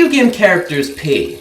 video game characters pee?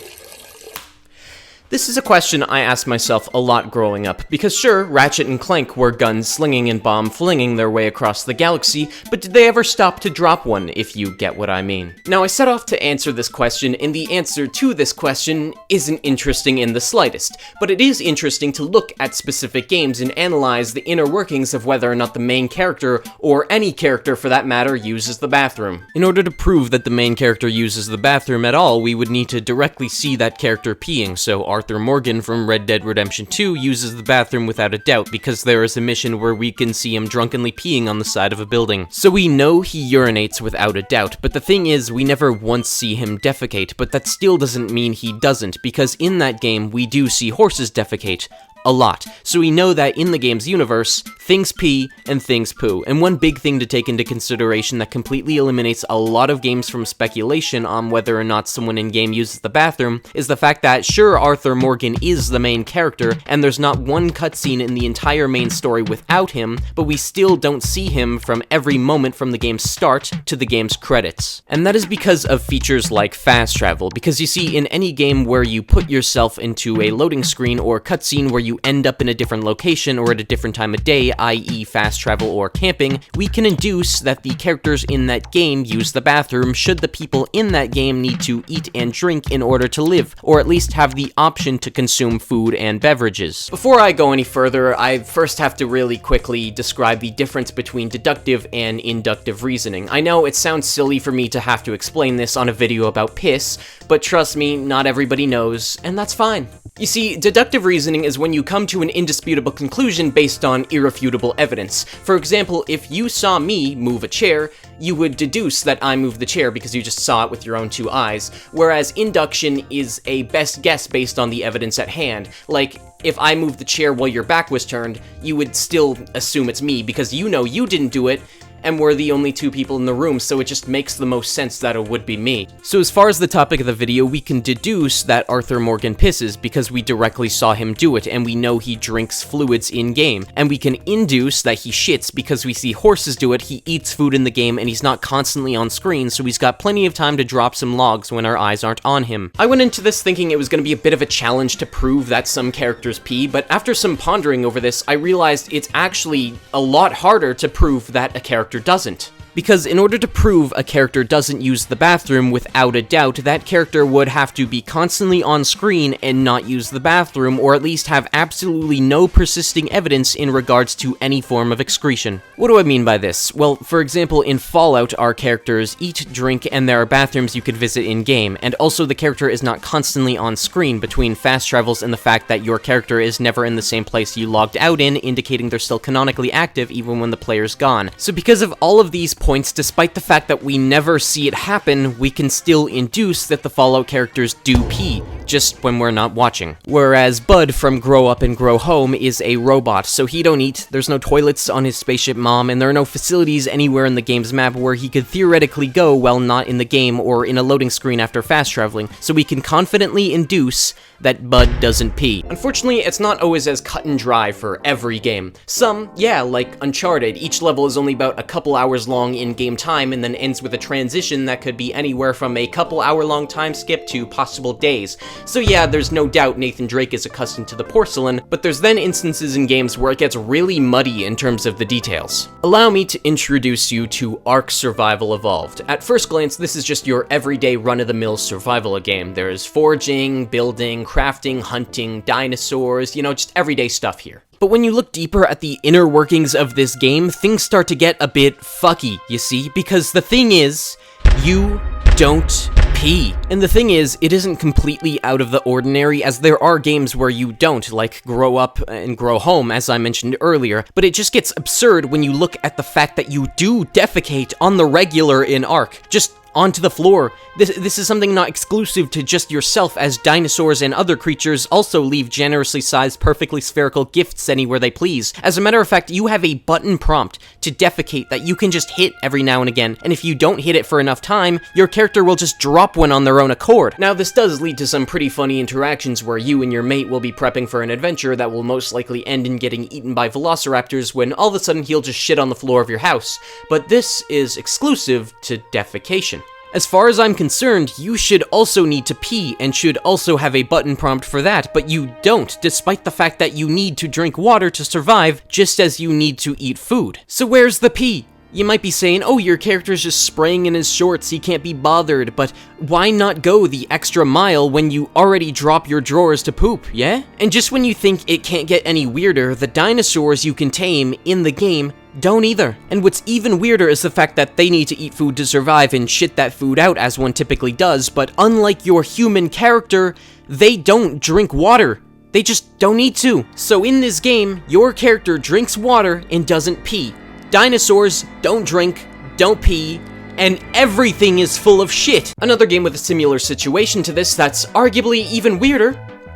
This is a question I asked myself a lot growing up, because sure, Ratchet and Clank were gun-slinging and bomb-flinging their way across the galaxy, but did they ever stop to drop one, if you get what I mean? Now, I set off to answer this question, and the answer to this question isn't interesting in the slightest, but it is interesting to look at specific games and analyze the inner workings of whether or not the main character, or any character for that matter, uses the bathroom. In order to prove that the main character uses the bathroom at all, we would need to directly see that character peeing, so Arthur Morgan from Red Dead Redemption 2 uses the bathroom without a doubt because there is a mission where we can see him drunkenly peeing on the side of a building. So we know he urinates without a doubt, but the thing is, we never once see him defecate, but that still doesn't mean he doesn't, because in that game, we do see horses defecate. A lot. So we know that in the game's universe, things pee and things poo. And one big thing to take into consideration that completely eliminates a lot of games from speculation on whether or not someone in-game uses the bathroom is the fact that, sure, Arthur Morgan is the main character, and there's not one cutscene in the entire main story without him, but we still don't see him from every moment from the game's start to the game's credits. And that is because of features like fast travel, because you see, in any game where you put yourself into a loading screen or cutscene where you end up in a different location or at a different time of day, i.e. fast travel or camping, we can induce that the characters in that game use the bathroom should the people in that game need to eat and drink in order to live, or at least have the option to consume food and beverages. Before I go any further, I first have to really quickly describe the difference between deductive and inductive reasoning. I know it sounds silly for me to have to explain this on a video about piss, but trust me, not everybody knows, and that's fine. You see, deductive reasoning is when you come to an indisputable conclusion based on irrefutable evidence. For example, if you saw me move a chair, you would deduce that I moved the chair because you just saw it with your own two eyes, whereas induction is a best guess based on the evidence at hand. Like, if I moved the chair while your back was turned, you would still assume it's me because you know you didn't do it, and we're the only two people in the room, so it just makes the most sense that it would be me. So as far as the topic of the video, we can deduce that Arthur Morgan pisses because we directly saw him do it, and we know he drinks fluids in-game. And we can induce that he shits because we see horses do it, he eats food in the game, and he's not constantly on screen, so he's got plenty of time to drop some logs when our eyes aren't on him. I went into this thinking it was going to be a bit of a challenge to prove that some characters pee, but after some pondering over this, I realized it's actually a lot harder to prove that a character doesn't. Because in order to prove a character doesn't use the bathroom without a doubt, that character would have to be constantly on screen and not use the bathroom, or at least have absolutely no persisting evidence in regards to any form of excretion. What do I mean by this? Well, for example, in Fallout, our characters eat, drink, and there are bathrooms you could visit in-game, and also the character is not constantly on screen between fast travels and the fact that your character is never in the same place you logged out in, indicating they're still canonically active even when the player's gone. So because of all of these points, despite the fact that we never see it happen, we can still induce that the Fallout characters do pee, just when we're not watching. Whereas Bud from Grow Up and Grow Home is a robot, so he don't eat, there's no toilets on his spaceship mom, and there are no facilities anywhere in the game's map where he could theoretically go while not in the game or in a loading screen after fast traveling, so we can confidently induce that Bud doesn't pee. Unfortunately, it's not always as cut and dry for every game. Some, yeah, like Uncharted, each level is only about a couple hours long in-game time and then ends with a transition that could be anywhere from a couple hour-long time skip to possible days. So yeah, there's no doubt Nathan Drake is accustomed to the porcelain, but there's then instances in games where it gets really muddy in terms of the details. Allow me to introduce you to Ark Survival Evolved. At first glance, this is just your everyday run-of-the-mill survival game. There's foraging, building, crafting, hunting, dinosaurs, you know, just everyday stuff here. But when you look deeper at the inner workings of this game, things start to get a bit fucky, you see? Because the thing is, you don't pee. And the thing is, it isn't completely out of the ordinary, as there are games where you don't, like Grow Up and Grow Home, as I mentioned earlier, but it just gets absurd when you look at the fact that you do defecate on the regular in Ark. Just onto the floor. This is something not exclusive to just yourself, as dinosaurs and other creatures also leave generously sized, perfectly spherical gifts anywhere they please. As a matter of fact, you have a button prompt to defecate that you can just hit every now and again, and if you don't hit it for enough time, your character will just drop one on their own accord. Now, this does lead to some pretty funny interactions where you and your mate will be prepping for an adventure that will most likely end in getting eaten by velociraptors when all of a sudden he'll just shit on the floor of your house. But this is exclusive to defecation. As far as I'm concerned, you should also need to pee and should also have a button prompt for that, but you don't, despite the fact that you need to drink water to survive, just as you need to eat food. So where's the pee? You might be saying, oh, your character's just spraying in his shorts, he can't be bothered, but why not go the extra mile when you already drop your drawers to poop, yeah? And just when you think it can't get any weirder, the dinosaurs you can tame in the game don't either. And what's even weirder is the fact that they need to eat food to survive and shit that food out as one typically does, but unlike your human character, they don't drink water. They just don't need to. So in this game, your character drinks water and doesn't pee. Dinosaurs don't drink, don't pee, and everything is full of shit. Another game with a similar situation to this that's arguably even weirder,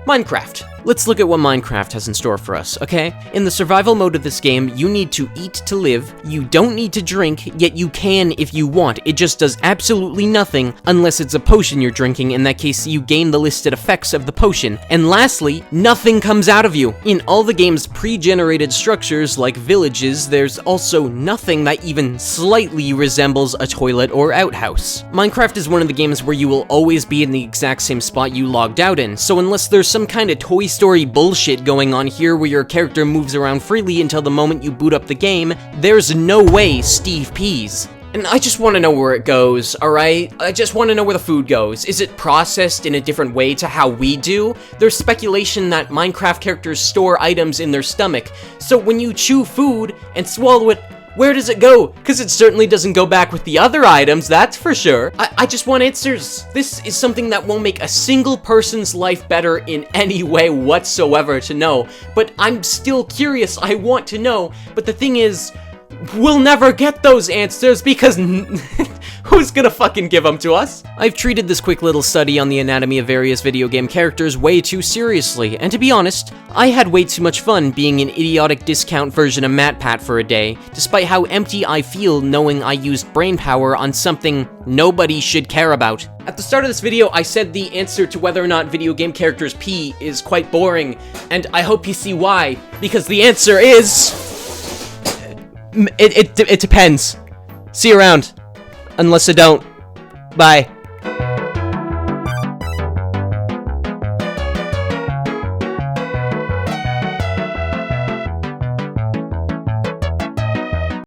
Minecraft. Let's look at what Minecraft has in store for us, okay? In the survival mode of this game, you need to eat to live, you don't need to drink, yet you can if you want. It just does absolutely nothing unless it's a potion you're drinking. In that case, you gain the listed effects of the potion. And lastly, nothing comes out of you. In all the game's pre-generated structures, like villages, there's also nothing that even slightly resembles a toilet or outhouse. Minecraft is one of the games where you will always be in the exact same spot you logged out in, so unless there's some kind of Toy Story bullshit going on here where your character moves around freely until the moment you boot up the game, there's no way Steve pees. And I just want to know where it goes, alright? I just want to know where the food goes. Is it processed in a different way to how we do? There's speculation that Minecraft characters store items in their stomach, so when you chew food and swallow it, where does it go? Because it certainly doesn't go back with the other items, that's for sure. I just want answers. This is something that won't make a single person's life better in any way whatsoever to know. But I'm still curious, I want to know. But the thing is, we'll never get those answers because who's gonna fucking give them to us? I've treated this quick little study on the anatomy of various video game characters way too seriously, and to be honest, I had way too much fun being an idiotic discount version of MatPat for a day, despite how empty I feel knowing I used brain power on something nobody should care about. At the start of this video, I said the answer to whether or not video game characters pee is quite boring, and I hope you see why, because the answer is... It depends. See you around. Unless I don't. Bye.